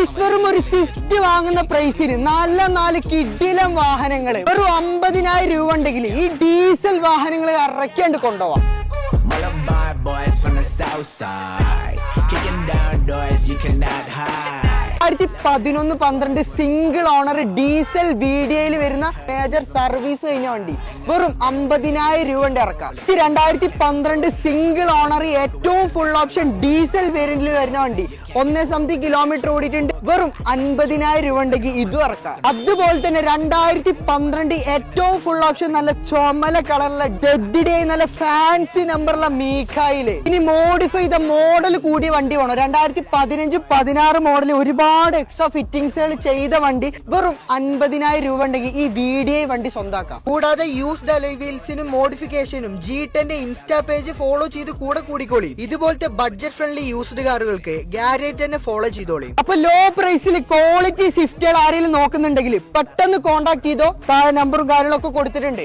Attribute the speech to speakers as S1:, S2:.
S1: Guys വെറും ഒരു Swift വാങ്ങുന്ന പ്രൈസിന് നല്ല കിഡിലം വാഹനങ്ങൾ വെറും 50,000 രൂപ ഉണ്ടെങ്കിൽ ഈ ഡീസൽ വാഹനങ്ങൾ ഇറക്കിയാണ്ട് കൊണ്ടുപോവാം.
S2: Malabar boys from the south side, kicking down doors you cannot hide.
S1: 2011-12 single owner diesel VDIയിൽ വരുന്ന മേജർ സർവീസ് കഴിഞ്ഞ വണ്ടി വെറും 50,000 രൂപ ഇറക്കാം. 2012 സിംഗിൾ ഓണർ ഏറ്റവും ഫുൾ ഓപ്ഷൻ ഡീസൽ വേരിയന്റിൽ വരുന്ന വണ്ടി 1 കിലോമീറ്റർ ഓടിയിട്ടുണ്ട് വെറും 50,000 രൂപ ഉണ്ടെങ്കിൽ ഇതും ഇറക്കാം. അതുപോലെ തന്നെ 2012 ഏറ്റവും ഫുൾ ഓപ്ഷൻ നല്ല ചുമല കളറിലെ ZDI നല്ല ഫാൻസി നമ്പറുള്ള മീഖായില്. ഇനി മോഡിഫൈ ചെയ്ത മോഡൽ കൂടിയ വണ്ടി വേണം. 2015-16 മോഡൽ ഒരുപാട് എക്സ്ട്രാ ഫിറ്റിംഗ്സുകൾ ചെയ്ത വണ്ടി വെറും 50,000 രൂപ ഉണ്ടെങ്കിൽ ഈ VDI വണ്ടി സ്വന്തമാക്കാം. കൂടാതെ യൂസ്ഡ് അലോയ് വീൽസിനും മോഡിഫിക്കേഷനും G10 ഇൻസ്റ്റാ പേജ് ഫോളോ ചെയ്ത് കൂടിക്കോളി. ഇതുപോലത്തെ ബഡ്ജറ്റ് ഫ്രണ്ട്ലി യൂസ്ഡ് കാറുകൾക്ക് ഗാരേജ് തന്നെ ഫോളോ ചെയ്തോളി. അപ്പൊ ലോ പ്രൈസിൽ ക്വാളിറ്റി സ്വിഫ്റ്റുകൾ ആരെങ്കിലും നോക്കുന്നുണ്ടെങ്കിൽ പെട്ടെന്ന് കോൺടാക്ട് ചെയ്തോ. താഴെ നമ്പറും കാര്യങ്ങളൊക്കെ കൊടുത്തിട്ടുണ്ട്.